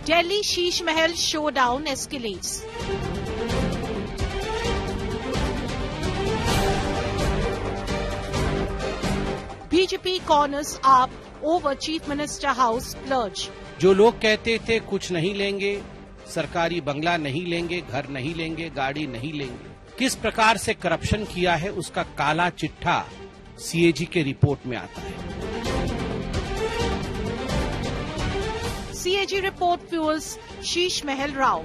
Delhi Sheesh Mahal showdown escalates. BJP corners AAP over Chief Minister House splurge. जो लोग कहते थे कुछ नहीं लेंगे, सरकारी बंगला नहीं लेंगे, घर नहीं लेंगे, गाड़ी नहीं लेंगे, किस प्रकार से करप्शन किया है उसका काला चिट्ठा सीएजी के रिपोर्ट में आता है। CAG report fuels Sheesh Mahal row.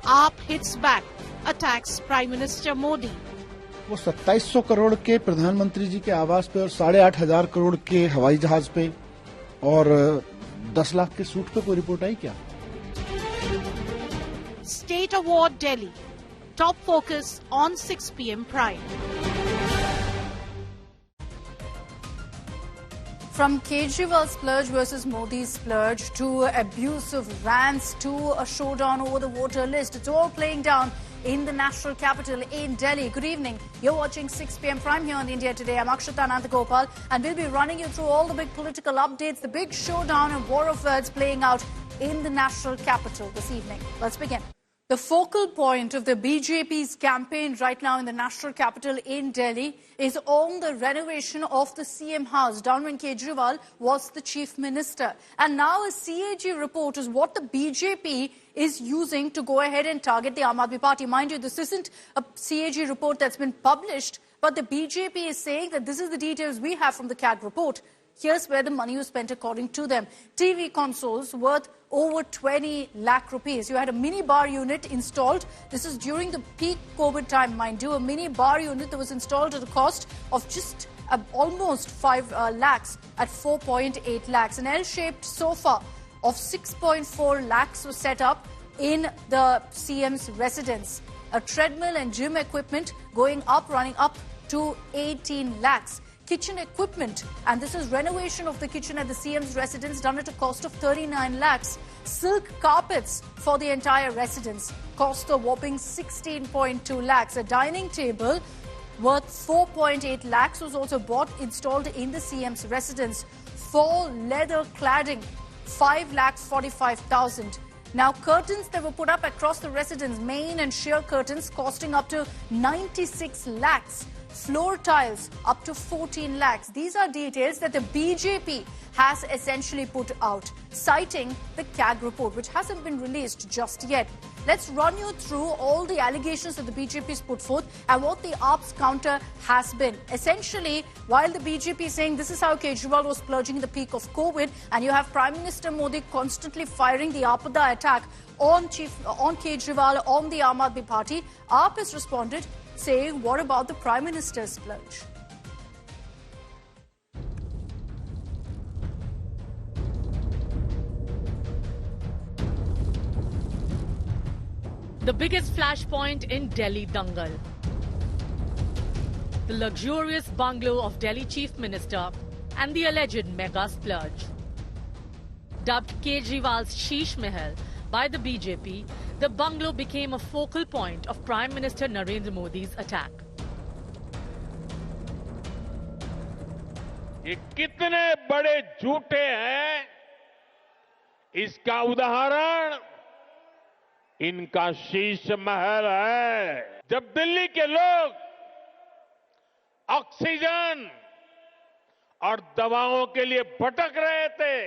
AAP hits back, attacks Prime Minister Modi. वो 2700 करोड़ के प्रधानमंत्री जी के आवास पे और 8,500 करोड़ के हवाई जहाज पे और 10 लाख के सूट पे कोई रिपोर्ट आई क्या? State Award Delhi. Top focus on 6 p.m. Prime. From Kejriwal's splurge versus Modi's splurge to abusive rants to a showdown over the voter list, it's all playing down in the national capital in Delhi. Good evening. You're watching 6 p.m. Prime here on India Today. I'm Akshata Nandagopal and we'll be running you through all the big political updates, the big showdown and war of words playing out in the national capital this evening. Let's begin. The focal point of the BJP's campaign right now in the national capital in Delhi is on the renovation of the CM house, down when Kejriwal was the chief minister. And now a CAG report is what the BJP is using to go ahead and target the Aam Aadmi Party. Mind you, this isn't a CAG report that's been published, but the BJP is saying that this is the details we have from the CAG report. Here's where the money was spent according to them. TV consoles worth over 20 lakh rupees. You had a mini bar unit installed. This is during the peak COVID time, mind you. A mini bar unit that was installed at a cost of just almost 5 lakhs at 4.8 lakhs. An L-shaped sofa of 6.4 lakhs was set up in the CM's residence. A treadmill and gym equipment going up, running up to 18 lakhs. Kitchen equipment, and this is renovation of the kitchen at the CM's residence, done at a cost of 39 lakhs. Silk carpets for the entire residence, cost a whopping 16.2 lakhs. A dining table worth 4.8 lakhs was also bought, installed in the CM's residence. Full leather cladding, 5 lakhs 45,000. Now, curtains that were put up across the residence, main and sheer curtains costing up to 96 lakhs. Floor tiles up to 14 lakhs. These are details that the BJP has essentially put out, citing the CAG report, which hasn't been released just yet. Let's run you through all the allegations that the BJP has put forth and what the AAP's counter has been. Essentially, while the BJP is saying this is how Kejriwal was splurging in the peak of COVID, and you have Prime Minister Modi constantly firing the Aapada attack on Kejriwal, on the Aam Aadmi Party, AAP has responded saying, what about the Prime Minister's splurge? The biggest flashpoint in Delhi Dangal. The luxurious bungalow of Delhi Chief Minister and the alleged mega splurge. Dubbed Kejriwal's Sheesh Mahal by the BJP, the bungalow became a focal point of Prime Minister Narendra Modi's attack. ये कितने बड़े झूठे हैं, इसका उदाहरण इनका शीश महल है। जब दिल्ली के लोग ऑक्सीजन और दवाओं के लिए भटक रहे थे,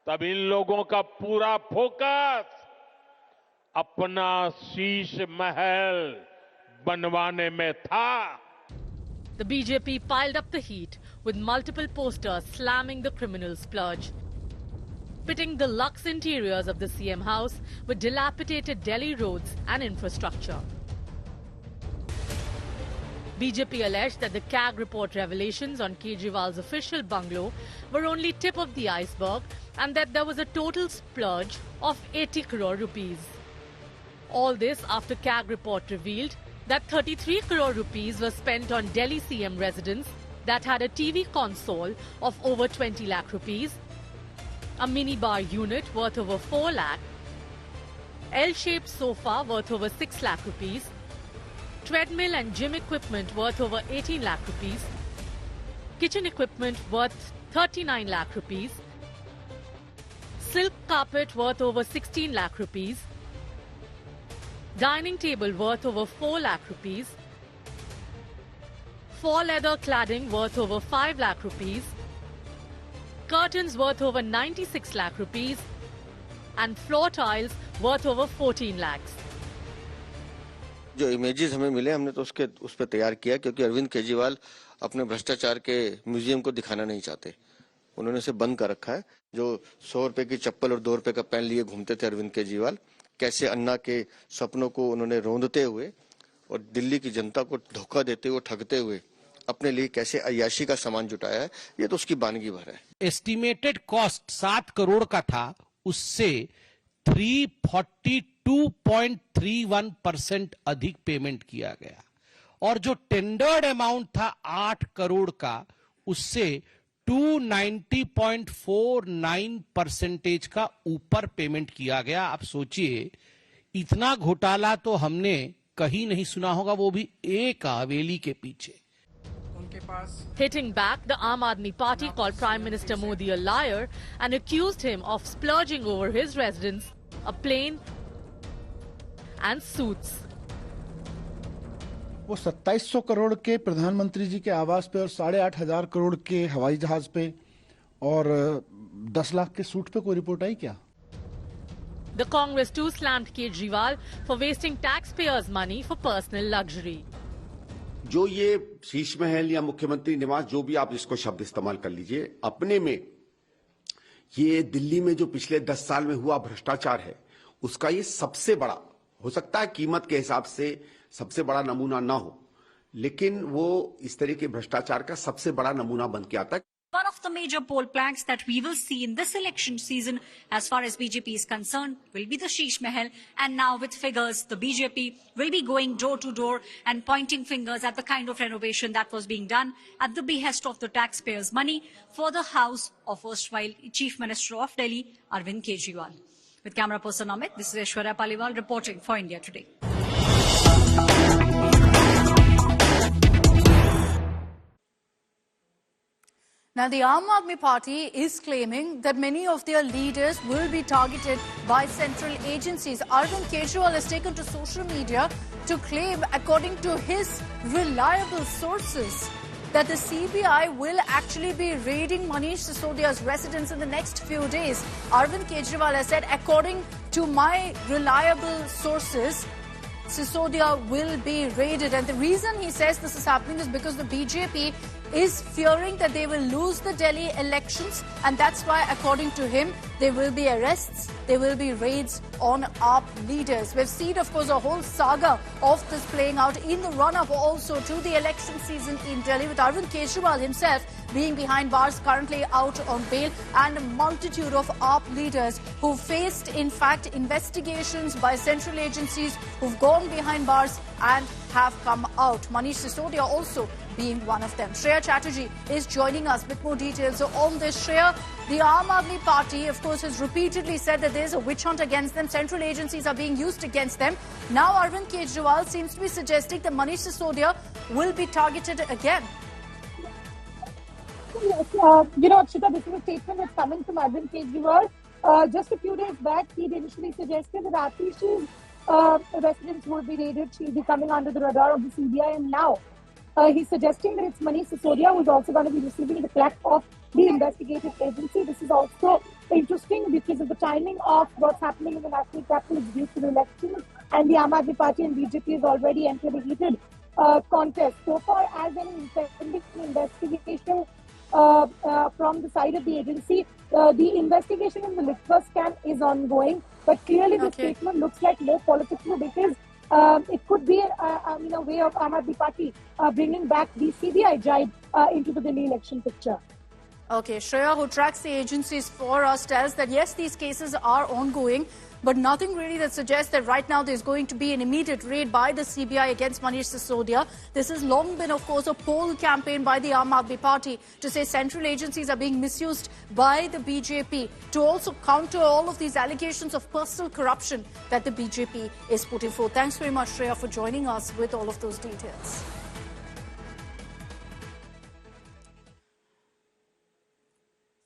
तब इन लोगों का पूरा फोकस अपना शीश महल बनवाने में था। The BJP piled up the heat with multiple posters slamming the criminal splurge, pitting the luxe interiors of the CM house with dilapidated Delhi roads and infrastructure. BJP alleged that the CAG report revelations on Kejriwal's official bungalow were only tip of the iceberg and that there was a total splurge of 80 crore rupees. All this after CAG report revealed that 33 crore rupees were spent on Delhi CM residence that had a TV console of over 20 lakh rupees, a mini bar unit worth over 4 lakh, L-shaped sofa worth over 6 lakh rupees, treadmill and gym equipment worth over 18 lakh rupees, kitchen equipment worth 39 lakh rupees, silk carpet worth over 16 lakh rupees, dining table worth over 4 lakh rupees, faux leather cladding worth over 5 lakh rupees, curtains worth over 96 lakh rupees, and floor tiles worth over 14 lakhs. जो images हमें मिले हमने तो उस पर तैयार किया क्योंकि अरविंद केजरीवाल अपने भ्रष्टाचार के म्यूजियम को दिखाना नहीं चाहते, उन्होंने इसे बंद कर रखा है। जो 100 रुपए की चप्पल और 2 रुपए का पेन लिए घूमते थे अरविंद केजरीवाल, कैसे अन्ना के सपनों को उन्होंने रौंदते हुए और दिल्ली की जनता को धोखा देते हुए ठगते हुए अपने लिए कैसे अय्याशी का सामान जुटाया है, ये तो उसकी वानगी भर है। एस्टिमेटेड कॉस्ट 7 करोड़ का था, उससे 342.31% अधिक पेमेंट किया गया और जो टेंडर्ड अमाउंट था 8 करोड़ का, उससे 290.49% का ऊपर पेमेंट किया गया। आप सोचिए, इतना घोटाला तो हमने कहीं नहीं सुना होगा, वो भी एक हवेली के पीछे। Hitting back, the Aam Aadmi Party called Prime Minister Modi a liar and accused him of splurging over his residence, a plane and suits. वो 2700 करोड़ के प्रधानमंत्री जी के आवास पे और 8,500 करोड़ के हवाई जहाज पे और 10 लाख के सूट पे कोई रिपोर्ट आई क्या? The Congress too slammed Kejriwal for wasting taxpayers' money for personal luxury. जो ये शीश महल या मुख्यमंत्री निवास, जो भी आप इसको शब्द इस्तेमाल कर लीजिए, अपने में ये दिल्ली में जो पिछले 10 साल में हुआ भ्रष्टाचार है, उसका ये सबसे बड़ा, हो सकता है कीमत के हिसाब से सबसे बड़ा नमूना ना हो, लेकिन वो इस तरह के भ्रष्टाचार का सबसे बड़ा नमूना बन के आता है। One of the major poll planks that we will see in this election season as far as BJP is concerned will be the Sheesh Mahal, and now with figures, the BJP will be going door to door and pointing fingers at the kind of renovation that was being done at the behest of the taxpayers' money for the house of erstwhile Chief Minister of Delhi, Arvind Kejriwal. With camera person Amit, this is Aishwarya Paliwal reporting for India Today. Now, the Aam Aadmi Party is claiming that many of their leaders will be targeted by central agencies. Arvind Kejriwal has taken to social media to claim, according to his reliable sources, that the CBI will actually be raiding Manish Sisodia's residence in the next few days. Arvind Kejriwal has said, according to my reliable sources, Sisodia will be raided. And the reason he says this is happening is because the BJP is fearing that they will lose the Delhi elections, and that's why, according to him, there will be arrests, there will be raids on AAP leaders. We've seen, of course, a whole saga of this playing out in the run-up also to the election season in Delhi, with Arvind Kejriwal himself being behind bars, currently out on bail, and a multitude of AAP leaders who faced, in fact, investigations by central agencies, who've gone behind bars and have come out. Manish Sisodia also being one of them. Shreya Chatterjee is joining us with more details on this. Shreya, the Aam Aadmi Party, of course, has repeatedly said that there's a witch hunt against them. Central agencies are being used against them. Now Arvind Kejriwal seems to be suggesting that Manish Sisodia will be targeted again. Akshita, this is a statement that's coming from Arvind Kejriwal. Just a few days back, he initially suggested that Atish's residence would be raided. She'll be coming under the radar of the CBI, and now he's suggesting that it's Manish Sisodia who's also going to be receiving the crack of the investigative agency. This is also interesting because of the timing of what's happening in the national capital is due to the elections, and the Aam Aadmi Party and BJP has already entered a heated contest. So far as an investigation from the side of the agency, the investigation in the liquor scam is ongoing, but clearly the statement looks like more political because it could be a way of Aam Aadmi Party bringing back the CBI jibe into the Delhi election picture. Okay, Shreya, who tracks the agencies for us, tells that yes, these cases are ongoing, but nothing really that suggests that right now there's going to be an immediate raid by the CBI against Manish Sisodia. This has long been, of course, a poll campaign by the Aam Aadmi Party to say central agencies are being misused by the BJP to also counter all of these allegations of personal corruption that the BJP is putting forth. Thanks very much, Shreya, for joining us with all of those details.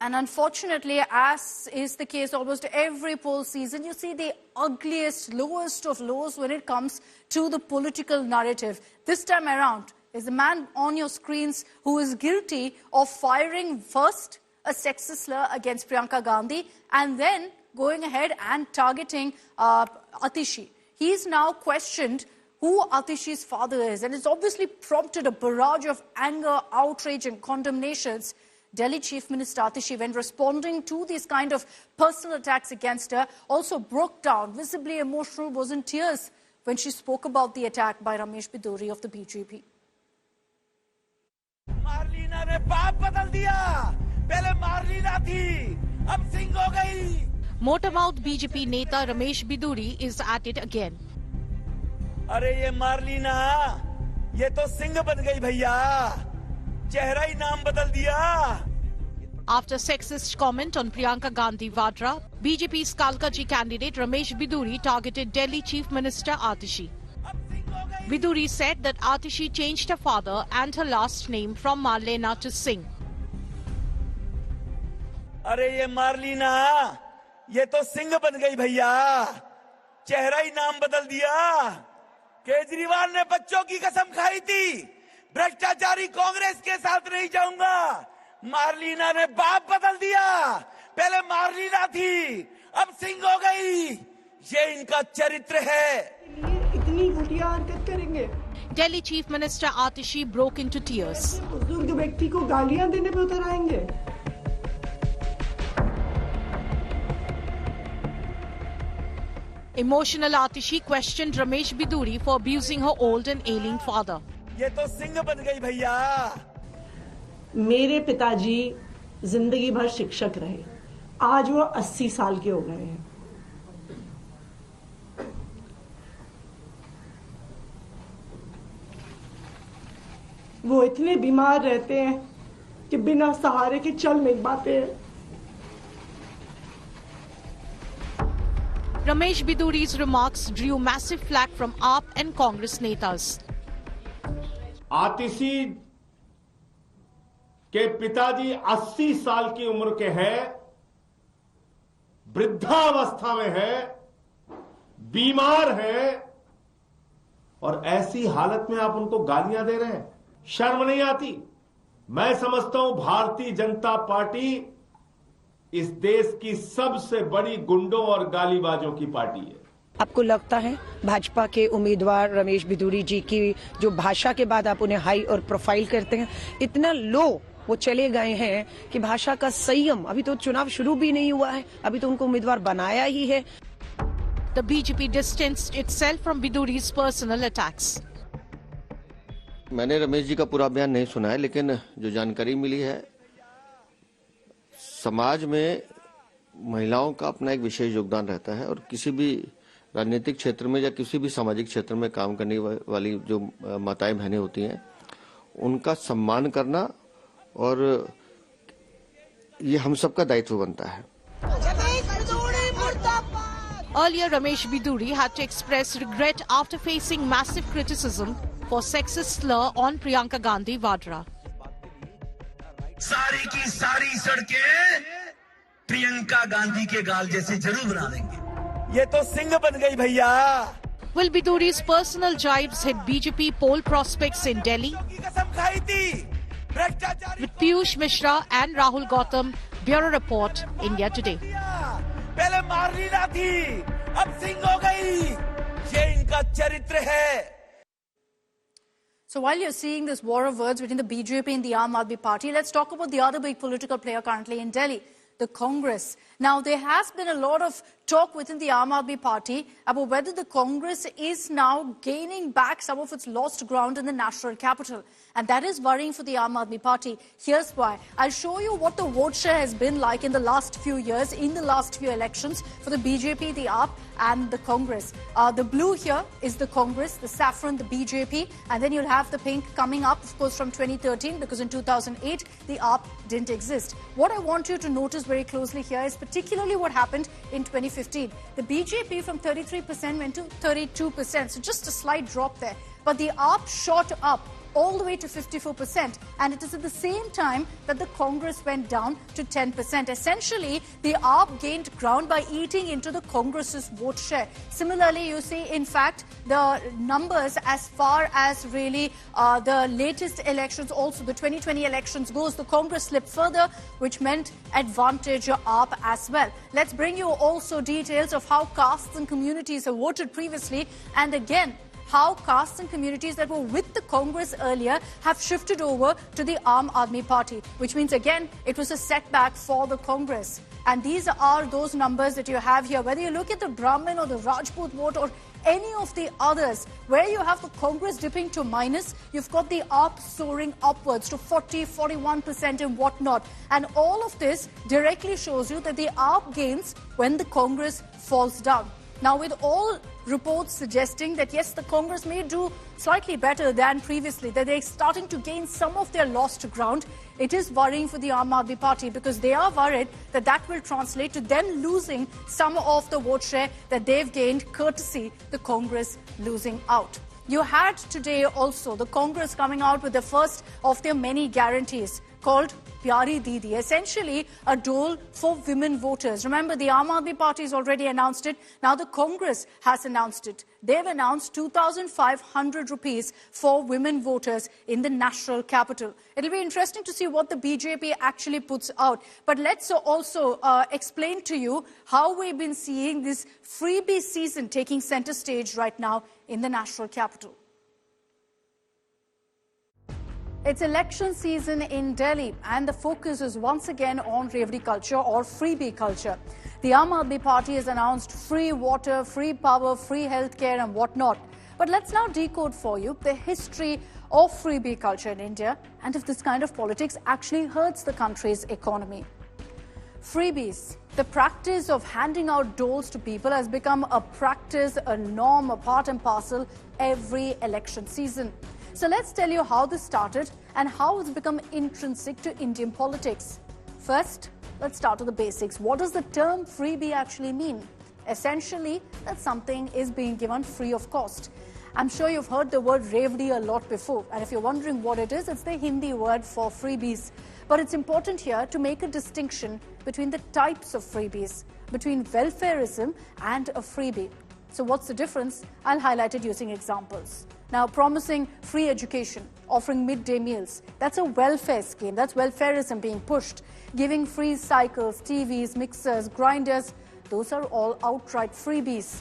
And unfortunately, as is the case almost every poll season, you see the ugliest, lowest of lows when it comes to the political narrative. This time around is the man on your screens who is guilty of firing first a sexist slur against Priyanka Gandhi and then going ahead and targeting Atishi. He's now questioned who Atishi's father is, and it's obviously prompted a barrage of anger, outrage and condemnations. Delhi Chief Minister Atishi, when responding to these kind of personal attacks against her, also broke down, visibly emotional, was in tears when she spoke about the attack by Ramesh Biduri of the BJP. मारलीना ने बाप बदल दिया, पहले मारलीना थी, अब सिंह हो गई. Motormouth BJP Neta Ramesh Biduri is at it again. अरे ये मारलीना, ये तो सिंह बन गई भैया. चेहरा ही नाम बदल दिया. After sexist comment on Priyanka Gandhi Vadra, BJP's Kalkaji candidate Ramesh Biduri targeted Delhi Chief Minister Atishi. Biduri said that Atishi changed her father and her last name from Marlena to Singh. अरे ये मारलीना, ये तो सिंह बन गई भैया. चेहरा ही नाम बदल दिया. केजरीवाल ने बच्चों की कसम खाई थी. भ्रष्टाचारी कांग्रेस के साथ नहीं जाऊंगा. मारलीना ने बाप बदल दिया. पहले मारलीना थी, अब सिंह हो गई. ये इनका चरित्र है. इतनी घटिया हरकत करेंगे. Delhi Chief Minister Atishi broke into tears. बुजुर्ग व्यक्ति को गालियां देने पे उतर आएंगे. Emotional Atishi questioned Ramesh Biduri for abusing her old and ailing father. ये तो सिंह बन गई भैया. मेरे पिताजी जिंदगी भर शिक्षक रहे. आज वो 80 साल के हो गए हैं. वो इतने बीमार रहते हैं कि बिना सहारे के चल नहीं पाते हैं. Ramesh Biduri's remarks drew massive flack from AAP and Congress netas. आतिशी के पिताजी 80 साल की उम्र के हैं, वृद्धावस्था में है, बीमार है, और ऐसी हालत में आप उनको गालियां दे रहे हैं. शर्म नहीं आती? मैं समझता हूं भारतीय जनता पार्टी इस देश की सबसे बड़ी गुंडों और गालीबाजों की पार्टी है. आपको लगता है भाजपा के उम्मीदवार रमेश बिदूरी जी की जो भाषा के बाद आप उन्हें हाई और प्रोफाइल करते हैं, इतना लो वो चले गए हैं कि भाषा का संयम, अभी तो चुनाव शुरू भी नहीं हुआ है, अभी तो उनको उम्मीदवार बनाया ही है. The BJP distanced itself from Biduri's personal attacks. मैंने रमेश जी का पूरा बयान नहीं सुना है, लेकिन जो जानकारी मिली है, समाज में महिलाओं का अपना एक विशेष योगदान रहता है और किसी भी राजनीतिक क्षेत्र में या किसी भी सामाजिक क्षेत्र में काम करने वाली जो माताएं बहनें होती हैं, उनका सम्मान करना और ये हम सबका दायित्व बनता है. Earlier, Ramesh Biduri had to express regret after facing massive criticism for sexist slur on Priyanka Gandhi Vadra. सारी की सारी सड़कें प्रियंका गांधी के गाल जैसे जरूर बना देंगे. ये तो सिंह बन गई भैया. Will Biduri's personal jibes hit BJP poll prospects in Delhi? कसम खाई थी. With Piyush Mishra and Rahul Gautam, Bureau Report, India Today. पहले मारलीना थी, अब सिंह हो गई. ये इनका चरित्र है. So while you're seeing this war of words between the BJP and the Aam Aadmi Party, let's talk about the other big political player currently in Delhi. the Congress. Now, there has been a lot of talk within the Aam Aadmi Party about whether the Congress is now gaining back some of its lost ground in the national capital. And that is worrying for the Aam Aadmi Party. Here's why. I'll show you what the vote share has been like in the last few years, in the last few elections for the BJP, the AAP and the Congress. The blue here is the Congress, the saffron, the BJP, and then you'll have the pink coming up, of course, from 2013, because in 2008, the AAP didn't exist. What I want you to notice very closely here is particularly what happened in 2015. The BJP from 33% went to 32%, so just a slight drop there. But the AAP shot up all the way to 54%, and it is at the same time that the Congress went down to 10%. Essentially, the AAP gained ground by eating into the Congress's vote share. Similarly, you see, in fact, the numbers as far as really the latest elections, also the 2020 elections goes, the Congress slipped further, which meant advantage AAP as well. Let's bring you also details of how castes and communities have voted previously, and again, how castes and communities that were with the Congress earlier have shifted over to the Aam Aadmi Party, which means, again, it was a setback for the Congress. And these are those numbers that you have here. Whether you look at the Brahmin or the Rajput vote or any of the others, where you have the Congress dipping to minus, you've got the AAP soaring upwards to 40, 41% and whatnot. And all of this directly shows you that the AAP gains when the Congress falls down. Now, with all reports suggesting that, yes, the Congress may do slightly better than previously, that they're starting to gain some of their lost ground, it is worrying for the Aam Aadmi Party, because they are worried that that will translate to them losing some of the vote share that they've gained, courtesy the Congress losing out. You had today also the Congress coming out with the first of their many guarantees, called Pyari Didi, essentially a dole for women voters. Remember, the Aam Aadmi Party has already announced it. Now the Congress has announced it. They've announced 2,500 rupees for women voters in the national capital. It'll be interesting to see what the BJP actually puts out. But let's also explain to you how we've been seeing this freebie season taking center stage right now in the national capital. It's election season in Delhi, and the focus is once again on Revdi culture or freebie culture. The Aam Aadmi Party has announced free water, free power, free healthcare and whatnot. But let's now decode for you the history of freebie culture in India and if this kind of politics actually hurts the country's economy. Freebies. The practice of handing out doles to people has become a practice, a norm, a part and parcel every election season. So let's tell you how this started and how it's become intrinsic to Indian politics. First, let's start with the basics. What does the term freebie actually mean? Essentially, that something is being given free of cost. I'm sure you've heard the word Revdi a lot before, and if you're wondering what it is, it's the Hindi word for freebies. But it's important here to make a distinction between the types of freebies, between welfareism and a freebie. So what's the difference? I'll highlight it using examples. Now, promising free education, offering midday meals, that's a welfare scheme. That's welfareism being pushed. Giving free cycles, TVs, mixers, grinders, those are all outright freebies.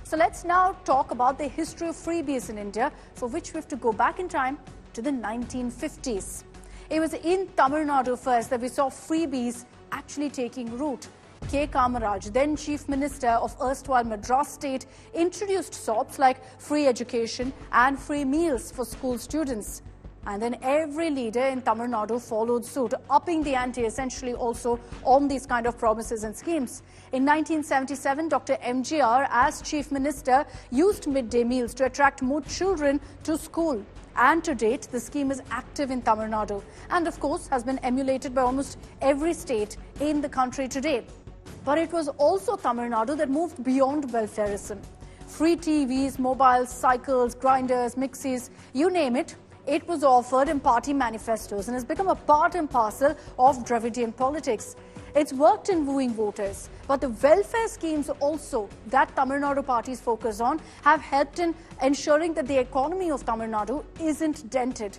So let's now talk about the history of freebies in India, for which we have to go back in time to the 1950s. It was in Tamil Nadu first that we saw freebies actually taking root. K. Kamaraj, then Chief Minister of erstwhile Madras State, introduced SOPs like free education and free meals for school students. And then every leader in Tamil Nadu followed suit, upping the ante essentially also on these kind of promises and schemes. In 1977, Dr. MGR, as Chief Minister, used midday meals to attract more children to school. And to date, the scheme is active in Tamil Nadu and, of course, has been emulated by almost every state in the country today. But it was also Tamil Nadu that moved beyond welfareism. Free TVs, mobiles, cycles, grinders, mixies, you name it, it was offered in party manifestos and has become a part and parcel of Dravidian politics. It's worked in wooing voters, but the welfare schemes also that Tamil Nadu parties focus on have helped in ensuring that the economy of Tamil Nadu isn't dented.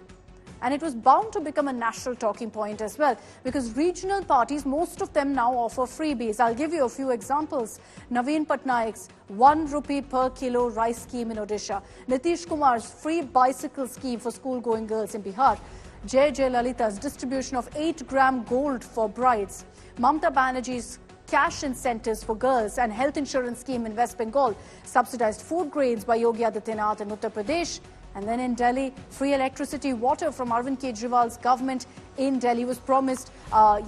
And it was bound to become a national talking point as well, because regional parties, most of them now offer freebies. I'll give you a few examples. Naveen Patnaik's 1 rupee per kilo rice scheme in Odisha. Nitish Kumar's free bicycle scheme for school-going girls in Bihar. Jai Lalita's distribution of 8-gram gold for brides. Mamata Banerjee's cash incentives for girls and health insurance scheme in West Bengal, subsidized food grains by Yogi Adityanath in Uttar Pradesh. And then in Delhi, free electricity, water from Arvind Kejriwal's government in Delhi was promised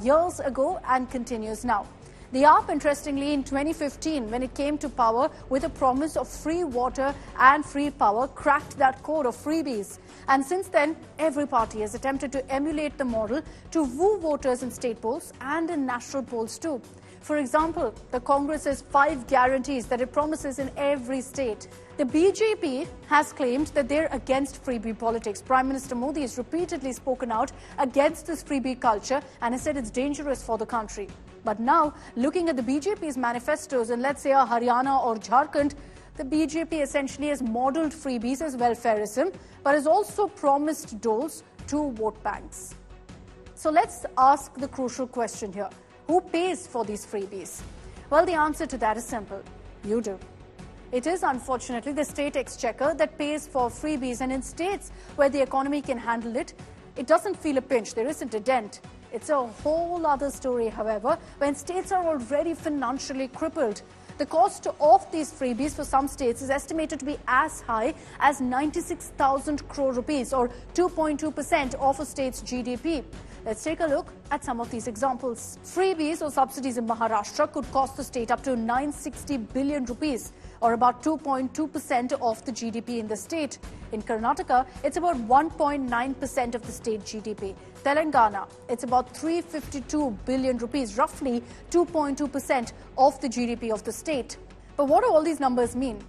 years ago and continues now. The AAP, interestingly, in 2015, when it came to power with a promise of free water and free power, cracked that code of freebies. And since then, every party has attempted to emulate the model to woo voters in state polls and in national polls too. For example, the Congress has 5 guarantees that it promises in every state. The BJP has claimed that they're against freebie politics. Prime Minister Modi has repeatedly spoken out against this freebie culture and has said it's dangerous for the country. But now, looking at the BJP's manifestos in, let's say, Haryana or Jharkhand, the BJP essentially has modelled freebies as welfareism, but has also promised doles to vote banks. So let's ask the crucial question here. Who pays for these freebies? Well, the answer to that is simple. You do. It is unfortunately the state exchequer that pays for freebies, and in states where the economy can handle it, it doesn't feel a pinch. There isn't a dent. It's a whole other story, however, when states are already financially crippled. The cost of these freebies for some states is estimated to be as high as 96,000 crore rupees, or 2.2% of a state's GDP. Let's take a look at some of these examples. Freebies or subsidies in Maharashtra could cost the state up to 960 billion rupees, or about 2.2% of the GDP in the state. In Karnataka, it's about 1.9% of the state GDP. Telangana, it's about 352 billion rupees, roughly 2.2% of the GDP of the state. But what do all these numbers mean?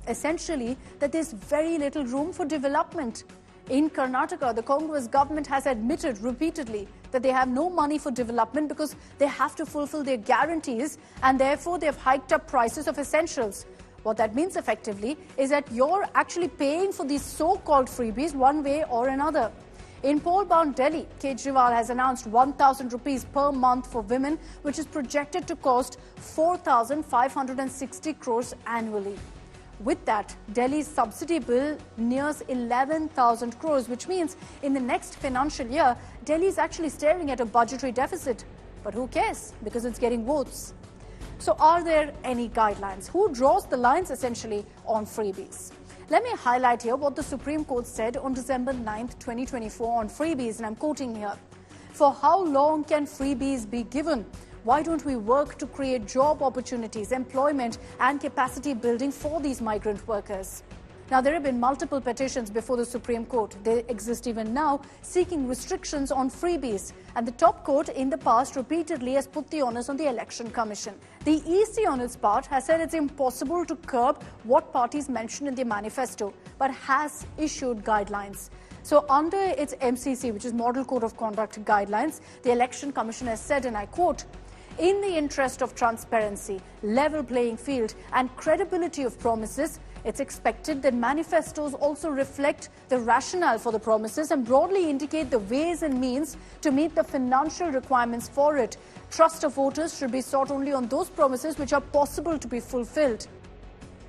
Essentially, that there's very little room for development. In Karnataka, the Congress government has admitted repeatedly that they have no money for development because they have to fulfill their guarantees, and therefore they've hiked up prices of essentials. What that means effectively is that you're actually paying for these so-called freebies one way or another. In poll-bound Delhi, Kejriwal has announced 1,000 rupees per month for women, which is projected to cost 4,560 crores annually. With that, Delhi's subsidy bill nears 11,000 crores, which means in the next financial year, Delhi is actually staring at a budgetary deficit. But who cares? Because it's getting votes. So are there any guidelines? Who draws the lines essentially on freebies? Let me highlight here what the Supreme Court said on December 9th, 2024 on freebies, and I'm quoting here. For how long can freebies be given? Why don't we work to create job opportunities, employment and capacity building for these migrant workers? Now, there have been multiple petitions before the Supreme Court. They exist even now, seeking restrictions on freebies. And the top court in the past repeatedly has put the onus on the Election Commission. The EC on its part has said it's impossible to curb what parties mentioned in their manifesto, but has issued guidelines. So under its MCC, which is Model Code of Conduct Guidelines, the Election Commission has said, and I quote, "In the interest of transparency, level playing field and credibility of promises, it's expected that manifestos also reflect the rationale for the promises and broadly indicate the ways and means to meet the financial requirements for it. Trust of voters should be sought only on those promises which are possible to be fulfilled."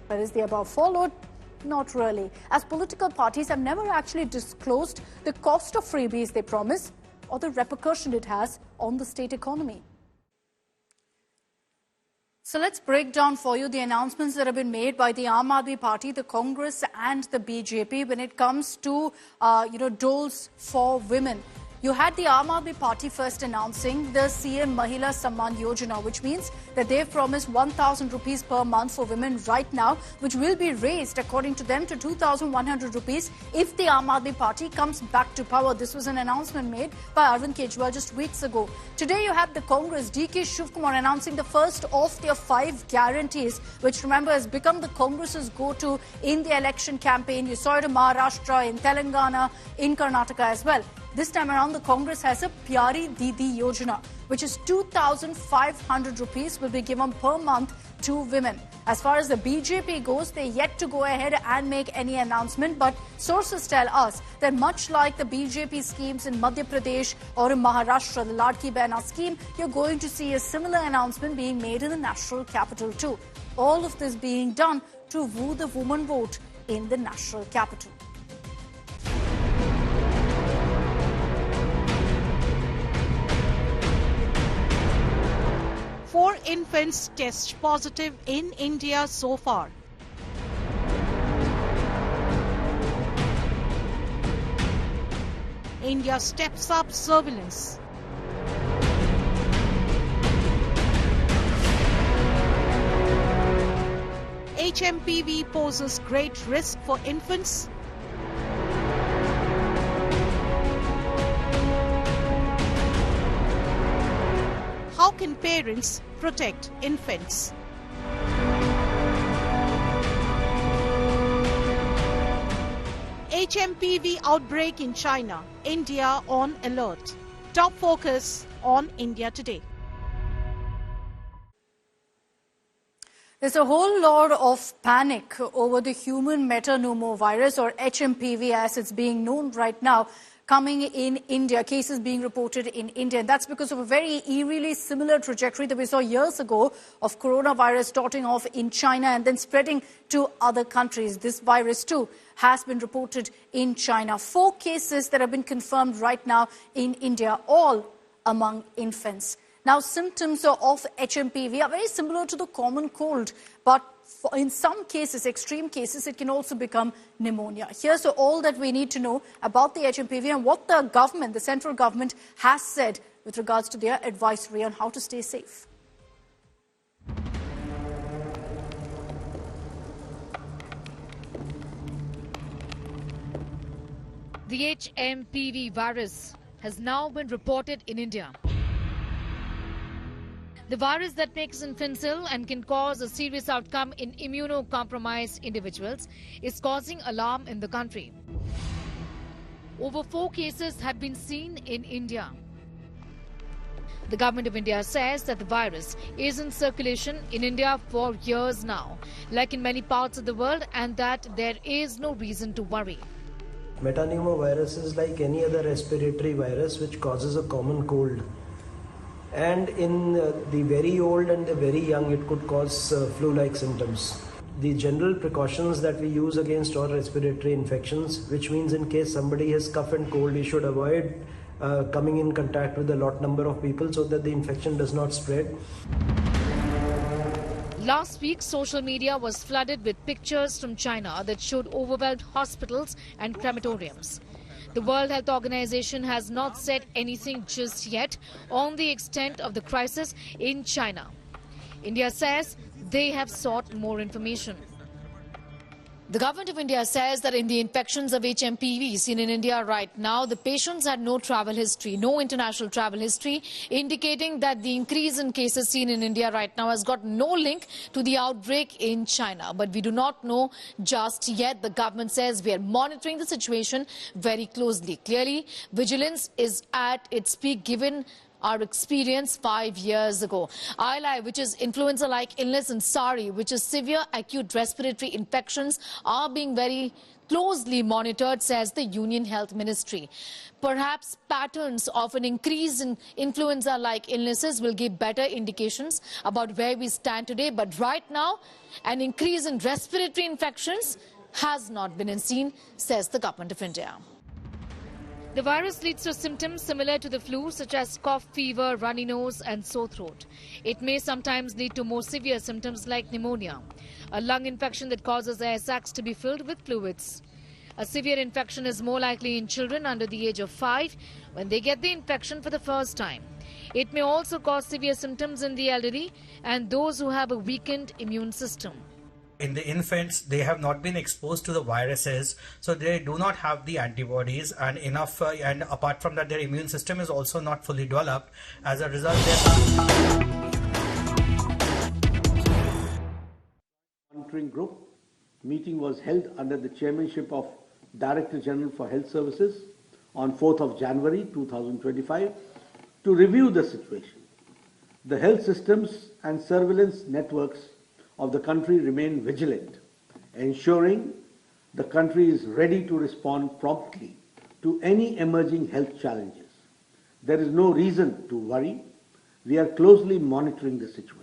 But is the above followed? Not really, as political parties have never actually disclosed the cost of freebies they promise or the repercussion it has on the state economy. So let's break down for you the announcements that have been made by the Aam Aadmi Party, the Congress and the BJP when it comes to, doles for women. You had the Aam Aadmi Party first announcing the CM Mahila Samman Yojana, which means that they've promised 1,000 rupees per month for women right now, which will be raised, according to them, to 2,100 rupees if the Aam Aadmi Party comes back to power. This was an announcement made by Arvind Kejriwal just weeks ago. Today you have the Congress, DK Shivkumar, announcing the first of their 5 guarantees, which, remember, has become the Congress's go-to in the election campaign. You saw it in Maharashtra, in Telangana, in Karnataka as well. This time around, the Congress has a Pyari Didi Yojana, which is 2,500 rupees will be given per month to women. As far as the BJP goes, they're yet to go ahead and make any announcement, but sources tell us that much like the BJP schemes in Madhya Pradesh or in Maharashtra, the Ladki Behna scheme, you're going to see a similar announcement being made in the national capital too. All of this being done to woo the woman vote in the national capital. 4 infants test positive in India so far. India steps up surveillance. HMPV poses great risk for infants. How can parents protect infants? HMPV outbreak in China. India on alert. Top focus on India today. There's a whole lot of panic over the human metapneumovirus, or HMPV as it's being known right now, coming in India, cases being reported in India. And that's because of a very eerily similar trajectory that we saw years ago of coronavirus starting off in China and then spreading to other countries. This virus too has been reported in China. 4 cases that have been confirmed right now in India, all among infants. Now, symptoms of HMPV are very similar to the common cold, but in some cases, extreme cases, it can also become pneumonia. Here's all that we need to know about the HMPV and what the government, the central government, has said with regards to their advisory on how to stay safe. The HMPV virus has now been reported in India. The virus that makes infants ill and can cause a serious outcome in immunocompromised individuals is causing alarm in the country. Over 4 cases have been seen in India. The government of India says that the virus is in circulation in India for years now, like in many parts of the world, and that there is no reason to worry. Metapneumovirus is like any other respiratory virus which causes a common cold. And in the very old and the very young, it could cause flu-like symptoms. The general precautions that we use against all respiratory infections, which means in case somebody has cough and cold, he should avoid coming in contact with a lot number of people so that the infection does not spread. Last week, social media was flooded with pictures from China that showed overwhelmed hospitals and crematoriums. The World Health Organization has not said anything just yet on the extent of the crisis in China. India says they have sought more information. The government of India says that in the infections of HMPV seen in India right now, the patients had no travel history, no international travel history, indicating that the increase in cases seen in India right now has got no link to the outbreak in China. But we do not know just yet. The government says we are monitoring the situation very closely. Clearly, vigilance is at its peak given our experience 5 years ago. ILI, which is influenza-like illness, and SARI, which is severe acute respiratory infections, are being very closely monitored, says the Union Health Ministry. Perhaps patterns of an increase in influenza-like illnesses will give better indications about where we stand today. But right now, an increase in respiratory infections has not been seen, says the government of India. The virus leads to symptoms similar to the flu, such as cough, fever, runny nose and sore throat. It may sometimes lead to more severe symptoms like pneumonia, a lung infection that causes air sacs to be filled with fluids. A severe infection is more likely in children under the age of 5 when they get the infection for the first time. It may also cause severe symptoms in the elderly and those who have a weakened immune system. In the infants, they have not been exposed to the viruses, so they do not have the antibodies and enough, and apart from that, their immune system is also not fully developed. As a result, monitoring group meeting was held under the chairmanship of Director General for Health Services on 4th of January 2025 to review the situation. The health systems and surveillance networks of the country remain vigilant, ensuring the country is ready to respond promptly to any emerging health challenges. There is no reason to worry. We are closely monitoring the situation.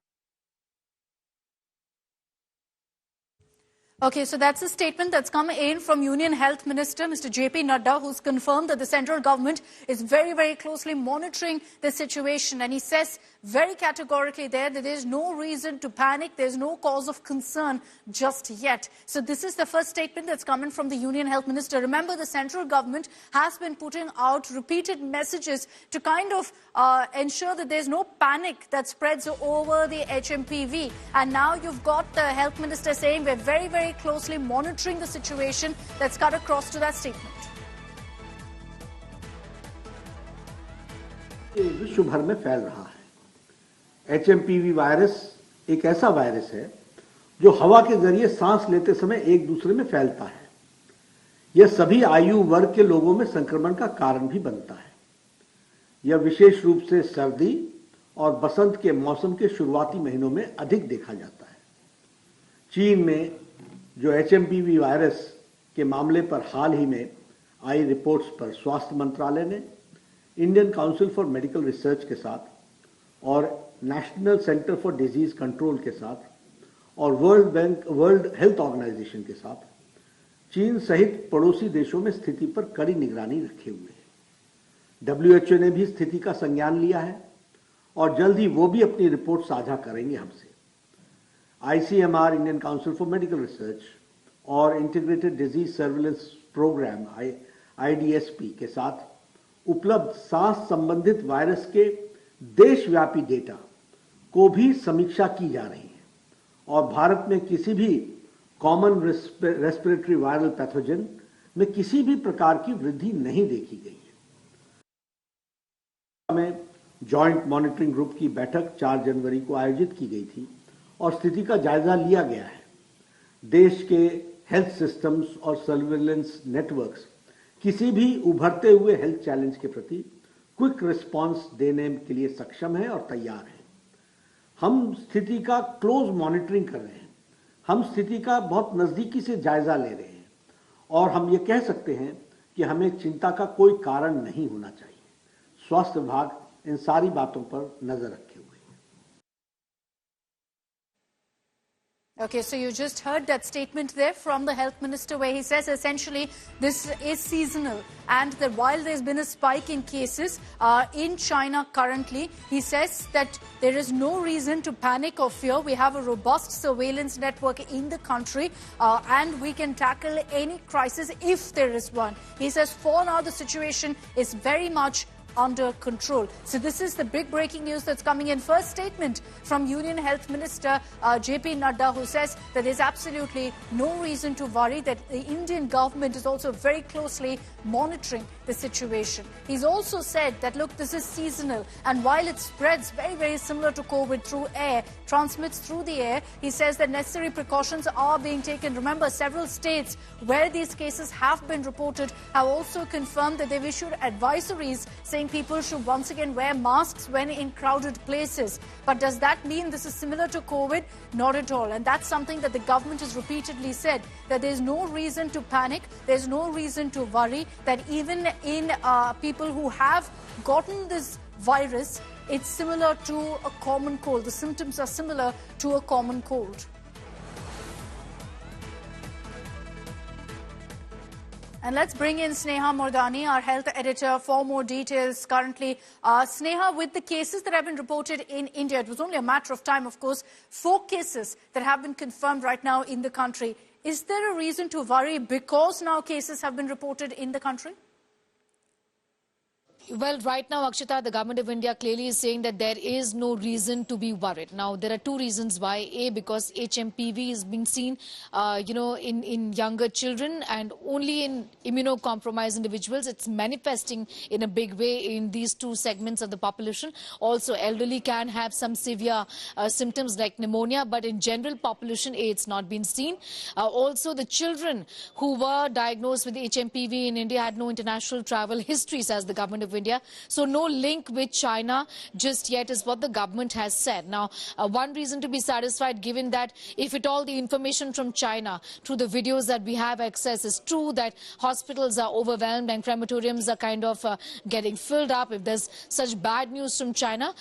Okay, so that's a statement that's come in from Union Health Minister, Mr. J.P. Nadda, who's confirmed that the central government is very, very closely monitoring the situation. And he says very categorically there that there's no reason to panic, there's no cause of concern just yet. So this is the first statement that's coming from the Union Health Minister. Remember, the central government has been putting out repeated messages to kind of ensure that there's no panic that spreads over the HMPV. And now you've got the Health Minister saying we're very, very closely monitoring the situation. Let's cut across to that statement. विश्व भर में फैल रहा है। HMPV virus एक ऐसा virus है जो हवा के जरिए सांस लेते समय एक दूसरे में फैलता है। यह सभी आयु वर्ग के लोगों में संक्रमण का कारण भी बनता है। यह विशेष रूप से सर्दी और बसंत के मौसम के शुरुआती महीनों में अधिक देखा जाता है। चीन में जो HMPV वायरस के मामले पर हाल ही में आई रिपोर्ट्स पर स्वास्थ्य मंत्रालय ने Indian Council for Medical research के साथ और national centre for disease control के साथ और वर्ल्ड हेल्थ ऑर्गेनाइजेशन के साथ चीन सहित पड़ोसी देशों में स्थिति पर कड़ी निगरानी रखे हुए है। WHO ने भी स्थिति का संज्ञान लिया है और जल्द ही वो भी अपनी रिपोर्ट साझा करेंगे हमसे। ICMR Indian Council for Medical Research और Integrated Disease Surveillance Programme IDSP के साथ उपलब्ध सांस संबंधित वायरस के देशव्यापी डेटा को भी समीक्षा की जा रही है और भारत में किसी भी कॉमन रेस्पिरेटरी वायरल पैथोजन में किसी भी प्रकार की वृद्धि नहीं देखी गई है। में जॉइंट मॉनिटरिंग ग्रुप की बैठक 4 जनवरी को आयोजित की गई थी और स्थिति का जायजा लिया गया है। देश के हेल्थ सिस्टम्स और सर्विलेंस नेटवर्क्स किसी भी उभरते हुए हेल्थ चैलेंज के प्रति क्विक रिस्पांस देने के लिए सक्षम है और तैयार है। हम स्थिति का क्लोज मॉनिटरिंग कर रहे हैं। हम स्थिति का बहुत नजदीकी से जायजा ले रहे हैं और हम ये कह सकते हैं कि हमें चिंता का कोई कारण नहीं होना चाहिए। स्वास्थ्य विभाग इन सारी बातों पर नजर रखे हुए है। Okay, so you just heard that statement there from the Health Minister where he says essentially this is seasonal and that while there's been a spike in cases in China currently, he says that there is no reason to panic or fear. We have a robust surveillance network in the country and we can tackle any crisis if there is one. He says for now the situation is very much under control. So this is the big breaking news that's coming in. First statement from Union Health Minister JP Nadda, who says that there's absolutely no reason to worry, that the Indian government is also very closely monitoring the situation. He's also said that, look, this is seasonal, and while it spreads very, very similar to COVID through air, transmits through the air, he says that necessary precautions are being taken. Remember, several states where these cases have been reported have also confirmed that they've issued advisories saying people should once again wear masks when in crowded places. But does that mean this is similar to COVID? Not at all. And that's something that the government has repeatedly said, that there's no reason to panic, there's no reason to worry, that even in people who have gotten this virus, it's similar to a common cold. The symptoms are similar to a common cold. And let's bring in Sneha Mordani, our health editor, for more details currently. Sneha, with the cases that have been reported in India, it was only a matter of time, of course, 4 cases that have been confirmed right now in the country. Is there a reason to worry because now cases have been reported in the country? Well, right now, Akshita, the government of India clearly is saying that there is no reason to be worried. Now, there are 2 reasons why. A, because HMPV is being seen, in younger children and only in immunocompromised individuals. It's manifesting in a big way in these 2 segments of the population. Also, elderly can have some severe symptoms like pneumonia, but in general population, A, it's not been seen. Also, the children who were diagnosed with HMPV in India had no international travel histories, as the government of India. So no link with China just yet is what the government has said. Now, one reason to be satisfied, given that if at all the information from China through the videos that we have access is true, that hospitals are overwhelmed and crematoriums are kind of getting filled up, if there's such bad news from China,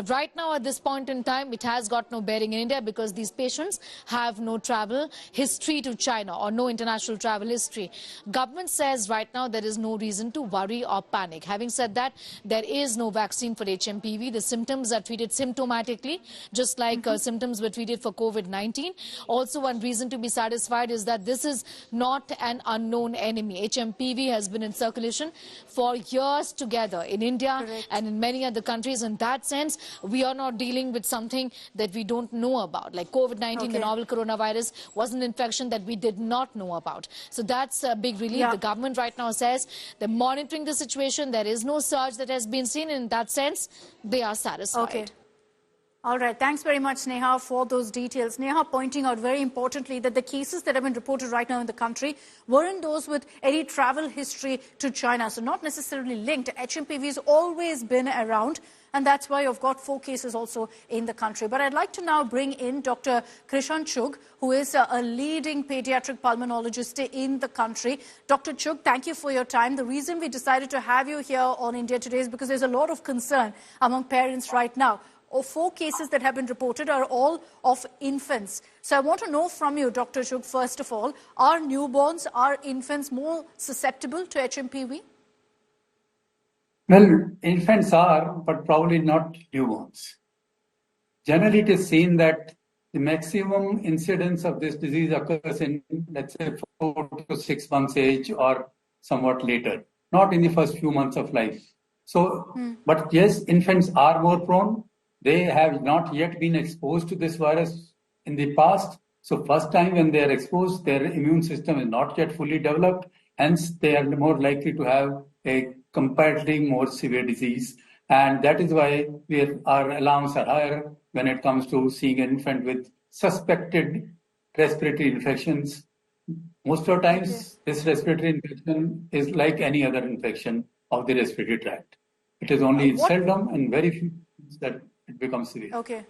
right now at this point in time, it has got no bearing in India because these patients have no travel history to China or no international travel history. Government says right now there is no reason to worry or panic. Having said said that there is no vaccine for HMPV. The symptoms are treated symptomatically, just like symptoms were treated for COVID-19. Also, one reason to be satisfied is that this is not an unknown enemy. HMPV has been in circulation for years together in India and in many other countries. In that sense, we are not dealing with something that we don't know about. Like COVID-19, the novel coronavirus, was an infection that we did not know about. So that's a big relief. The government right now says they're monitoring the situation. There is no surge that has been seen. In that sense, they are satisfied. All right. Thanks very much, Sneha, for those details. Sneha pointing out very importantly that the cases that have been reported right now in the country weren't those with any travel history to China, so not necessarily linked. HMPV has always been around, and that's why you've got 4 cases also in the country. But I'd like to now bring in Dr. Krishan Chugh, who is a leading pediatric pulmonologist in the country. Dr. Chugh, thank you for your time. The reason we decided to have you here on India Today is because there's a lot of concern among parents right now. 4 cases that have been reported are all of infants. So I want to know from you, Dr. Chugh, first of all, are newborns, are infants more susceptible to HMPV? Well, infants are, but probably not newborns. Generally, it is seen that the maximum incidence of this disease occurs in, let's say, 4 to 6 months age or somewhat later, not in the first few months of life. So, but yes, infants are more prone. They have not yet been exposed to this virus in the past. So first time when they are exposed, their immune system is not yet fully developed. Hence, they are more likely to have a comparatively more severe disease. And that is why our alarms are higher when it comes to seeing an infant with suspected respiratory infections. Most of the times, this respiratory infection is like any other infection of the respiratory tract. It is only seldom and very few that it becomes severe. Okay.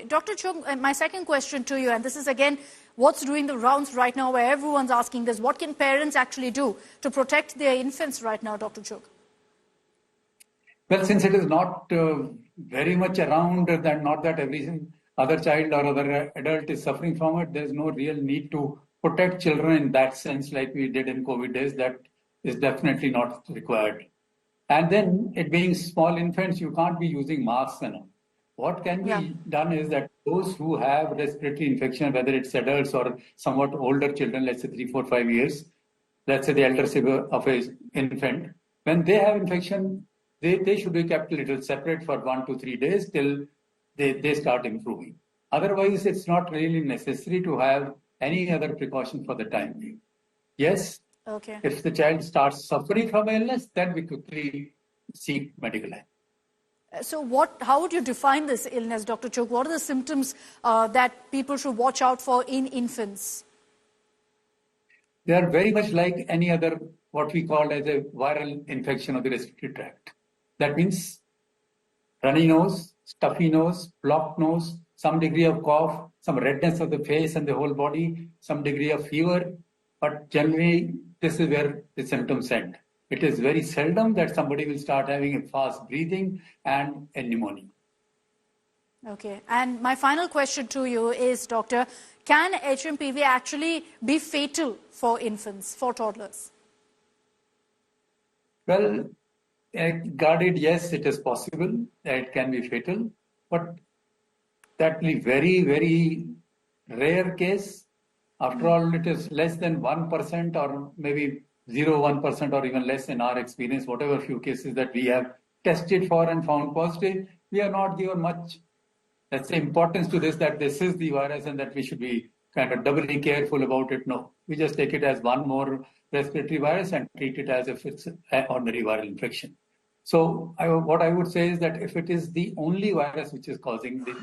Dr. Chugh, my second question to you, and this is again what's doing the rounds right now where everyone's asking this, what can parents actually do to protect their infants right now, Dr. Chugh? Well, since it is not very much around, not that every other child or other adult is suffering from it, there's no real need to protect children in that sense like we did in COVID days. That is definitely not required. And then it being small infants, you can't be using masks and all. What can be done is that those who have respiratory infection, whether it's adults or somewhat older children, let's say 3, 4, 5 years, let's say the elder sibling of an infant, when they have infection, they should be kept a little separate for 1 to 3 days till they start improving. Otherwise, it's not really necessary to have any other precaution for the time being. Yes, if the child starts suffering from illness, then we quickly seek medical help. So how would you define this illness, Dr. Chugh? What are the symptoms that people should watch out for in infants? They are very much like any other, what we call as a viral infection of the respiratory tract. That means runny nose, stuffy nose, blocked nose, some degree of cough, some redness of the face and the whole body, some degree of fever. But generally, this is where the symptoms end. It is very seldom that somebody will start having a fast breathing and a pneumonia. Okay. And my final question to you is, Doctor, can HMPV actually be fatal for infants, for toddlers? Well, guarded, yes, it is possible. It can be fatal. But that will be very, very rare case. After all, it is less than 1% or maybe 0.1% or even less in our experience. Whatever few cases that we have tested for and found positive, we are not given much, let's say, importance to this, that this is the virus and that we should be kind of doubly careful about it. No, we just take it as one more respiratory virus and treat it as if it's an ordinary viral infection. So what I would say is that if it is the only virus which is causing the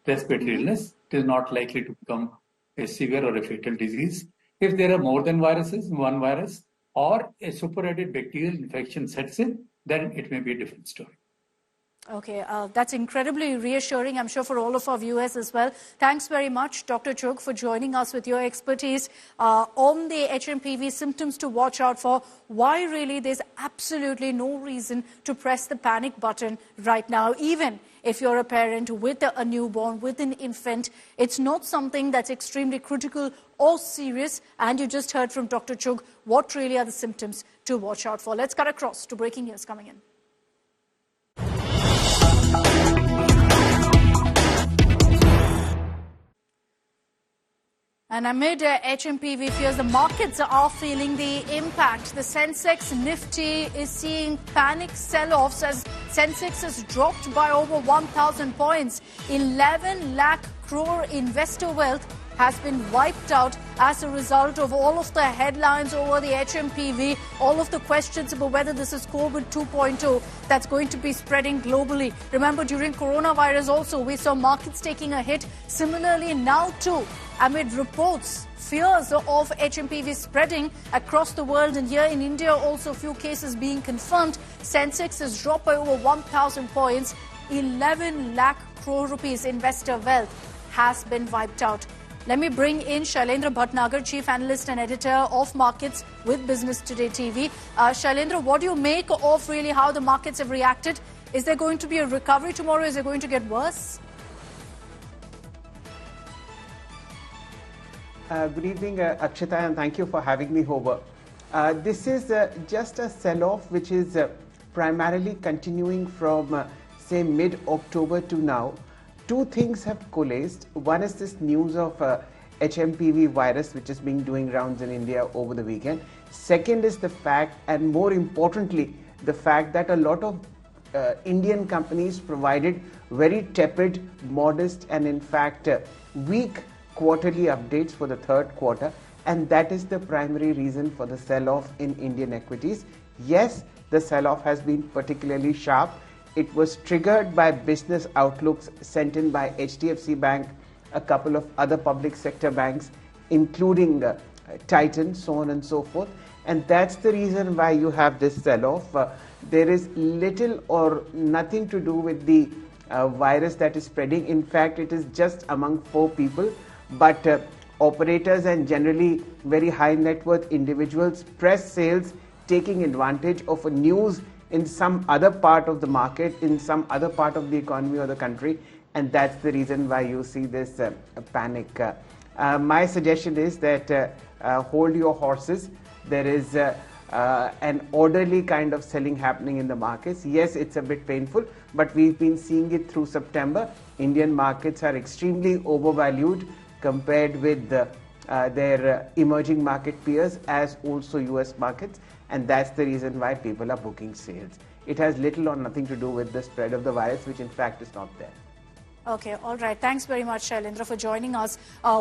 respiratory illness, it is not likely to become a severe or a fatal disease. If there are more than one virus, or a superadded bacterial infection sets in, then it may be a different story. Okay, that's incredibly reassuring, I'm sure, for all of our viewers as well. Thanks very much, Dr. Chugh, for joining us with your expertise on the HMPV symptoms to watch out for. Why really there's absolutely no reason to press the panic button right now, even if you're a parent with a newborn, with an infant. It's not something that's extremely critical or serious. And you just heard from Dr. Chugh what really are the symptoms to watch out for. Let's cut across to breaking news coming in. And amid HMPV fears, the markets are feeling the impact. The Sensex Nifty is seeing panic sell-offs as Sensex has dropped by over 1,000 points. 11 lakh crore investor wealth has been wiped out as a result of all of the headlines over the HMPV, all of the questions about whether this is COVID 2.0 that's going to be spreading globally. Remember, during coronavirus also, we saw markets taking a hit. Similarly, now too, amid reports, fears of HMPV spreading across the world, and here in India also a few cases being confirmed, Sensex has dropped by over 1,000 points. 11 lakh crore rupees investor wealth has been wiped out. Let me bring in Shailendra Bhatnagar, Chief Analyst and Editor of Markets with Business Today TV. Shailendra, what do you make of really how the markets have reacted? Is there going to be a recovery tomorrow? Is it going to get worse? Good evening, Akshita, and thank you for having me over. This is just a sell-off which is primarily continuing from, say, mid-October to now. Two things have coalesced. One is this news of HMPV virus, which has been doing rounds in India over the weekend. Second is the fact, and more importantly, the fact that a lot of Indian companies provided very tepid, modest, and in fact weak quarterly updates for the third quarter, and that is the primary reason for the sell-off in Indian equities. Yes, the sell-off has been particularly sharp. It was triggered by business outlooks sent in by HDFC Bank, a couple of other public sector banks, including Titan, so on and so forth. And that's the reason why you have this sell-off. There is little or nothing to do with the virus that is spreading. In fact, it is just among 4 people. But operators and generally very high net worth individuals, press sales taking advantage of a news in some other part of the market, in some other part of the economy or the country, and that's the reason why you see this panic. My suggestion is that hold your horses. There is an orderly kind of selling happening in the markets. Yes, it's a bit painful, but we've been seeing it through September. Indian markets are extremely overvalued compared with their emerging market peers, as also US markets, and that's the reason why people are booking sales. It has little or nothing to do with the spread of the virus, which in fact is not there. Okay, all right. Thanks very much, Shailendra, for joining us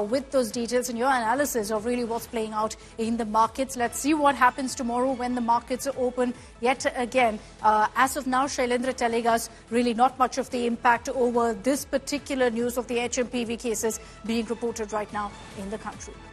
with those details and your analysis of really what's playing out in the markets. Let's see what happens tomorrow when the markets are open yet again. As of now, Shailendra telling us really not much of the impact over this particular news of the HMPV cases being reported right now in the country.